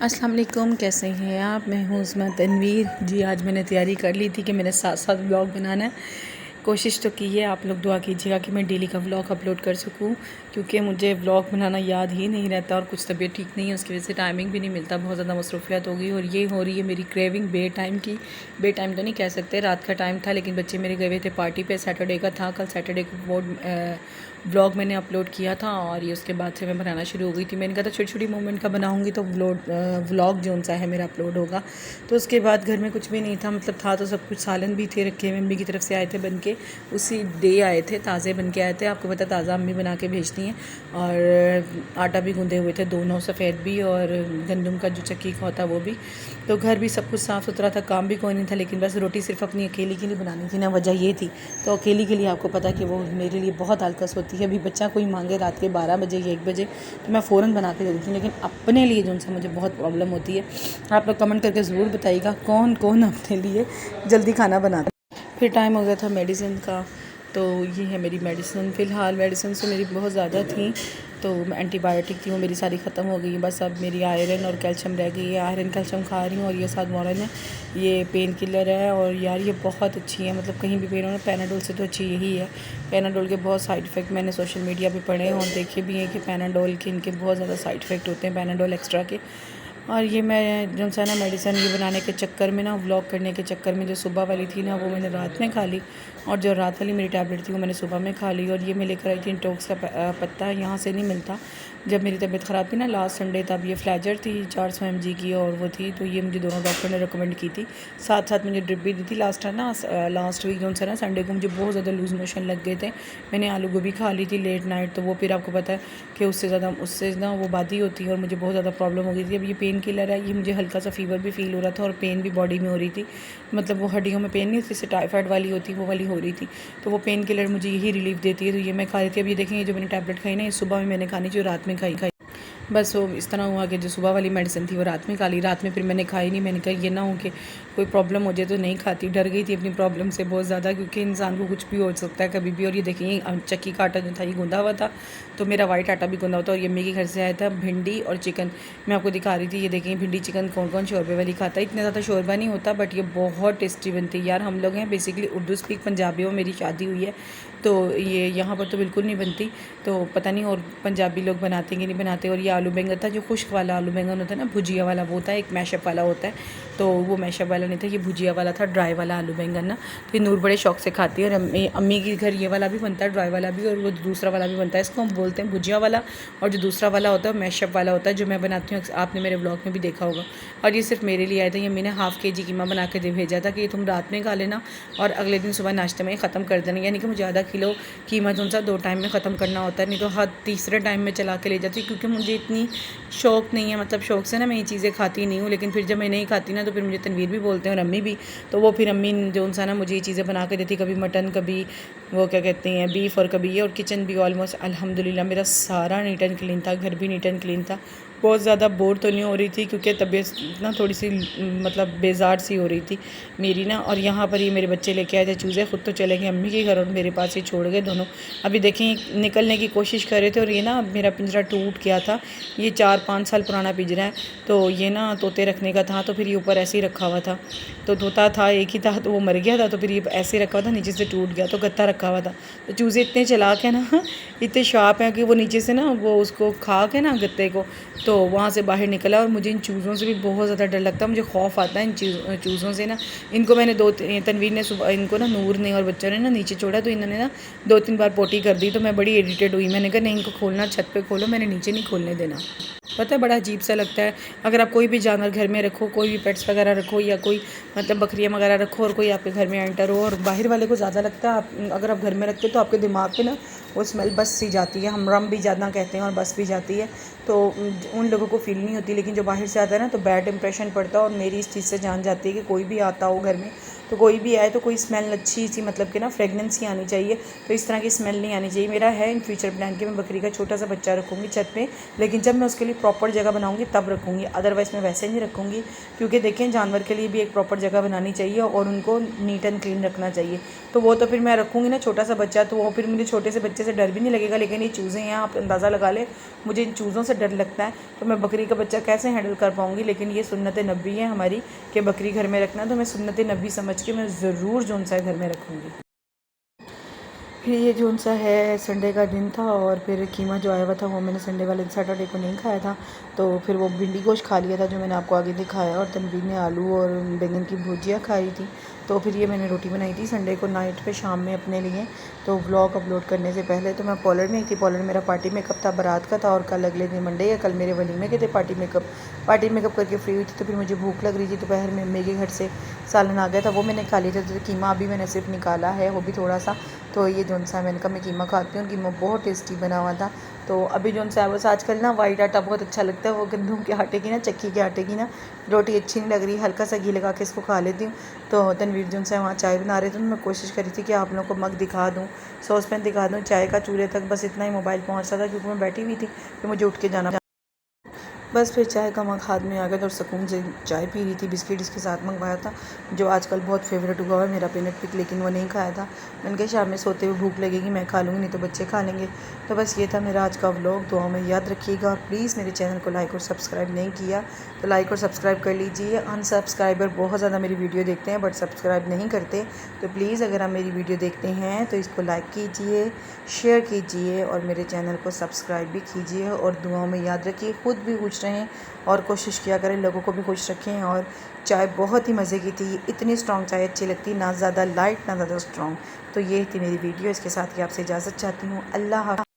अस्सलाम वालेकुम, कैसे हैं आप। मैं हूँ उस्मा तनवीर जी। आज मैंने तैयारी कर ली थी कि मेरे साथ साथ व्लॉग बनाना है। कोशिश तो की है, आप लोग दुआ कीजिएगा कि मैं डेली का व्लॉग अपलोड कर सकूँ, क्योंकि मुझे व्लॉग बनाना याद ही नहीं रहता और कुछ तबीयत ठीक नहीं है, उसकी वजह से टाइमिंग भी नहीं मिलता। बहुत ज़्यादा मसरूफियत हो गई और ये हो रही है मेरी क्रेविंग बे टाइम की। बे टाइम तो नहीं कह सकते, रात का टाइम था, लेकिन बच्चे मेरे गए हुए थे पार्टी पे। सैटरडे का था, कल सैटरडे को व्लॉग मैंने अपलोड किया था और ये उसके बाद से मैं बनाना शुरू हो गई थी। मैंने कहा था छोटी छोटी मोमेंट का बनाऊंगी तो व्लॉग जो सा है मेरा अपलोड होगा। तो उसके बाद घर में कुछ भी नहीं था, मतलब था तो सब कुछ। सालन भी थे रखे, मम्मी की तरफ से आए थे बन के, उसी डे आए थे, ताज़े बन के आए थे। आपको पता ताज़ा अम्मी बना के भेजती हैं। और आटा भी गूँधे हुए थे दोनों, सफ़ेद भी और गंदम का जो चक्की का होता वो भी। तो घर भी सब कुछ साफ़ सुथरा था, काम भी कोई नहीं था, लेकिन बस रोटी सिर्फ अपनी अकेली के लिए बनानी थी ना, वजह ये थी। तो अकेली के लिए आपको पता कि वो मेरे लिए बहुत आलकस होती है। अभी बच्चा कोई मांगे रात के 12 बजे या 1 बजे तो मैं फ़ौरन बना के दे देती हूँ, लेकिन अपने लिए जो उनसे मुझे बहुत प्रॉब्लम होती है। आप लोग कमेंट करके ज़रूर बताइएगा कौन कौन अपने लिए जल्दी खाना बनाता है। फिर टाइम हो गया था मेडिसिन का, तो ये है मेरी मेडिसिन। फ़िलहाल मेडिसिन तो मेरी बहुत ज़्यादा थी, तो एंटीबायोटिक थी वो मेरी सारी ख़त्म हो गई। बस अब मेरी आयरन और कैल्शियम रह गई है। आयरन कैल्शियम खा रही हूँ और ये साथमोरन है, ये पेन किलर है। और यार ये बहुत अच्छी है, मतलब कहीं भी पेन हो ना, पैनाडोल से तो अच्छी यही है। पैनाडोल के बहुत साइड इफ़ेक्ट मैंने सोशल मीडिया पे पढ़े हैं और देखे भी हैं कि पैनाडोल के इनके बहुत ज़्यादा साइड इफ़ेक्ट होते हैं, पैनाडोल एक्स्ट्रा के। और ये मैं जो सा ना मेडिसिन ये बनाने के चक्कर में ना, व्लॉग करने के चक्कर में, जो सुबह वाली थी ना वो मैंने रात में खा ली, और जो रात वाली मेरी टैबलेट थी वो मैंने सुबह में खा ली। और ये मैं लेकर आई थी इंटॉक्स का पत्ता, यहाँ से नहीं मिलता। जब मेरी तबीयत ख़राब थी ना लास्ट संडे, तब ये फ्लैजर थी 400 mg की और वो थी, तो ये मुझे दोनों डॉक्टर ने रिकमेंड की थी। साथ साथ मुझे ड्रिप भी दी थी। लास्ट वीक जो ना संडे को मुझे बहुत ज़्यादा लूज़ मोशन लग गए थे। मैंने आलू गोभी खा ली थी लेट नाइट, तो वो फिर आपको पता है कि उससे ना वो बादी होती है और मुझे बहुत ज़्यादा प्रॉब्लम हो गई थी। अब ये पेन किलर है, ये मुझे हल्का सा फीवर भी फील हो रहा था और पेन भी बॉडी में हो रही थी, मतलब वो हड्डियों में पेन नहीं, जैसे टाइफाइड वाली होती वो वाली हो रही थी। तो वो पेन किलर मुझे यही रिलीफ देती है, तो ये मैं खा रही थी। अब ये देखें, ये जो मैंने टैबलेट खाई ना, ये सुबह में मैंने खानी, जो रात में खाई। बस वो इस तरह हुआ कि जो सुबह वाली मेडिसिन थी वो रात में खा ली, रात में फिर मैंने खाई नहीं। मैंने कहा ये ना हो कि कोई प्रॉब्लम हो जाए, तो नहीं खाती। डर गई थी अपनी प्रॉब्लम से बहुत ज़्यादा, क्योंकि इंसान को कुछ भी हो सकता है कभी भी। और ये देखिए चक्की का आटा जो था ये गूंदा हुआ था, तो मेरा वाइट आटा भी गूंदा हुआ था। और ये अम्मी के घर से आया था भिंडी और चिकन, मैं आपको दिखा रही थी। ये देखिए भिंडी चिकन कौन कौन शोरबे वाली खाता है। इतना ज़्यादा शोरबा नहीं होता, बट ये बहुत टेस्टी बनती है यार। हम लोग हैं बेसिकली उर्दू स्पीक पंजाबी में मेरी शादी हुई है, तो ये यहाँ पर तो बिल्कुल नहीं बनती, तो पता नहीं और पंजाबी लोग बनाते कि नहीं बनाते। और ये आलू बैंगन था, जो खुश्क वाला आलू बैंगन होता है ना, भुजिया वाला वो था, एक मैशअप वाला होता है, तो वो मैशअप वाला नहीं था, ये भुजिया वाला था, ड्राई वाला आलू बैंगन ना। तो ये नूर बड़े शौक से खाती है। और अम्मी के घर ये वाला भी बनता है, ड्राई वाला भी, और वो दूसरा वाला भी बनता है। इसको हम बोलते हैं भुजिया वाला, और जो दूसरा वाला होता है मैशअप वाला होता है, जो मैं बनाती हूँ, आपने मेरे ब्लॉग में भी देखा होगा। और ये सिर्फ मेरे लिए आया था। ये मैंने हाफ़ KG कीमा बना के दे भेजा था कि ये तुम रात में खा लेना और अगले दिन सुबह नाश्ते में ख़त्म कर देना। यानी कि मुझे आधा किलो कीमा जो सा 2 टाइम में ख़त्म करना होता है, नहीं तो हर तीसरे टाइम में चला के ले जाती, क्योंकि मुझे इतनी शौक़ नहीं है, मतलब शौक़ से ना मैं ये चीज़ें खाती नहीं हूँ। लेकिन फिर जब मैं नहीं खाती ना, तो फिर मुझे तनवीर भी बोलते हैं और अम्मी भी, तो वो फिर अम्मी जो सा ना मुझे ये चीज़ें बना के देती, कभी मटन, कभी वो क्या कहते हैं बीफ, और कभी ये। और किचन भी ऑलमोस्ट अल्हम्दुलिल्लाह मेरा सारा नीट एंड क्लीन था, घर भी नीट एंड क्लीन था। बहुत ज़्यादा बोर तो नहीं हो रही थी, क्योंकि तबीयत ना थोड़ी सी मतलब बेजार सी हो रही थी मेरी ना। और यहाँ पर ये मेरे बच्चे लेके आए थे चूज़े, ख़ुद तो चले गए अम्मी के घर और मेरे पास ही छोड़ गए दोनों। अभी देखें निकलने की कोशिश कर रहे थे, और ये ना मेरा पिंजरा टूट गया था। ये 4-5 साल पुराना पिंजरा है, तो ये ना तोते रखने का था, तो फिर ये ऊपर ऐसे ही रखा हुआ था। तो तोता था एक ही था, तो वो मर गया था, तो फिर ये ऐसे रखा हुआ था, नीचे से टूट गया, तो गत्ता रखा हुआ था। तो चूज़े इतने चालाक हैं ना, इतने शार्प हैं कि वो नीचे से ना वो उसको खा के ना गत्ते को, तो वहाँ से बाहर निकला। और मुझे इन चूज़ों से भी बहुत ज़्यादा डर लगता है, मुझे खौफ आता है इन चूज़ों से ना। इनको मैंने तनवीर ने सुबह, इनको ना नूर ने और बच्चों ने ना नीचे छोड़ा, तो इन्होंने ना 2-3 बार पोटी कर दी, तो मैं बड़ी इरिटेट हुई। मैंने कहा नहीं, इनको खोलना छत पे खोलो, मैंने नीचे नहीं खोलने देना। पता है बड़ा अजीब सा लगता है, अगर आप कोई भी जानवर घर में रखो, कोई भी पेट्स वगैरह रखो, या कोई मतलब बकरियाँ वगैरह रखो, और कोई आपके घर में एंटर हो, और बाहर वाले को ज़्यादा लगता है अगर आप घर में रखते हो, तो आपके दिमाग पे ना वो स्मेल बस सी जाती है, हम रम भी ज़्यादा कहते हैं और बस भी जाती है, तो उन लोगों को फील नहीं होती। लेकिन जो बाहर से आता है ना, तो बैड इंप्रेशन पड़ता है, और मेरी इस चीज़ से जान जाती है कि कोई भी आता हो घर में, तो कोई भी आए तो कोई स्मेल अच्छी सी मतलब कि ना फ्रेगनेंस ही आनी चाहिए, तो इस तरह की स्मेल नहीं आनी चाहिए। मेरा है इन फ्यूचर प्लान कि मैं बकरी का छोटा सा बच्चा रखूँगी छत पे, लेकिन जब मैं उसके लिए प्रॉपर जगह बनाऊँगी तब रखूँगी, अदरवाइज़ मैं वैसे नहीं रखूँगी। क्योंकि देखें जानवर के लिए भी एक प्रॉपर जगह बनानी चाहिए और उनको नीट एंड क्लीन रखना चाहिए। तो वो तो फिर मैं रखूँगी ना छोटा सा बच्चा, तो वो फिर मुझे छोटे से बच्चे से डर भी नहीं लगेगा। लेकिन ये चूज़ें हैं, आप अंदाज़ा लगा ले, मुझे इन चूज़ों से डर लगता है, तो मैं बकरी का बच्चा कैसे हैंडल कर पाऊँगी। लेकिन ये सुन्नत नबी है हमारी कि बकरी घर में रखना, तो मैं सुन्नत नबी समझ के मैं ज़रूर जो सा घर में रखूँगी। फिर ये जो सा है संडे का दिन था और फिर कीमा जो आया हुआ था वो मैंने संडे वाले सैटरडे को नहीं खाया था, तो फिर वो भिंडी गोश्त खा लिया था जो मैंने आपको आगे दिखाया, और तनवीर ने आलू और बैंगन की भुजिया खाई थी। तो फिर ये मैंने रोटी बनाई थी संडे को नाइट पे शाम में अपने लिए। तो व्लॉग अपलोड करने से पहले तो मैं पॉलर में थी, पॉलर मेरा पार्टी मेकअप था, बारात का था, और कल अगले दिन मंडे या कल मेरे वलीमे के थे पार्टी मेकअप करके फ्री हुई थी। तो फिर मुझे भूख लग रही थी, दोपहर में मेरे घर से सालन आ गया था, वो मैंने खा लिया था। तो कीमा अभी मैंने सिर्फ निकाला है, वो भी थोड़ा सा। तो ये जो सा मैंने कहा मैं कीमा खाती हूँ, कीमा बहुत टेस्टी बना हुआ था। तो अभी जो सा है बस आजकल ना वाइट आटा बहुत अच्छा लगता है, वो गंदम के आटे की ना, चक्की के आटे की ना रोटी अच्छी नहीं लग रही, हल्का सा घी लगा के इसको खा लेती हूँ। तो तनवीर जो सा वहाँ चाय बना रहे थे, तो मैं कोशिश करी थी कि आप लोगों को मग दिखा दूँ, सॉस पैन दिखा दूँ, चाय का चूल्हे तक बस इतना ही मोबाइल पहुँचता था क्योंकि मैं बैठी हुई थी, फिर मुझे उठ के जाना। बस फिर चाय का मग हाथ में आ गया था और सुकून से चाय पी रही थी। बिस्किट इसके साथ मंगवाया था जो आजकल बहुत फेवरेट हुआ है मेरा, पीनट पिक, लेकिन वो नहीं खाया था। मैंने कहा शाम में सोते हुए भूख लगेगी, मैं खा लूँगी, नहीं तो बच्चे खा लेंगे। तो बस ये था मेरा आज का व्लॉग। दुआ में याद रखिएगा, और प्लीज़ मेरे चैनल को लाइक और सब्सक्राइब नहीं किया तो लाइक और सब्सक्राइब कर लीजिए। अनसब्सक्राइबर बहुत ज़्यादा मेरी वीडियो देखते हैं बट सब्सक्राइब नहीं करते, तो प्लीज़ अगर आप मेरी वीडियो देखते हैं तो इसको लाइक कीजिए, शेयर कीजिए और मेरे चैनल को सब्सक्राइब भी कीजिए। और दुआओं में याद रखिए, खुद भी खुश रहें और कोशिश किया करें लोगों को भी खुश रखें। और चाय बहुत ही मज़े की थी, इतनी स्ट्रॉन्ग चाय अच्छी लगती, ना ज़्यादा लाइट ना ज़्यादा स्ट्रॉन्ग। तो ये थी मेरी वीडियो, इसके साथ ही आपसे इजाज़त चाहती हूँ। अल्लाह हाफ़िज़।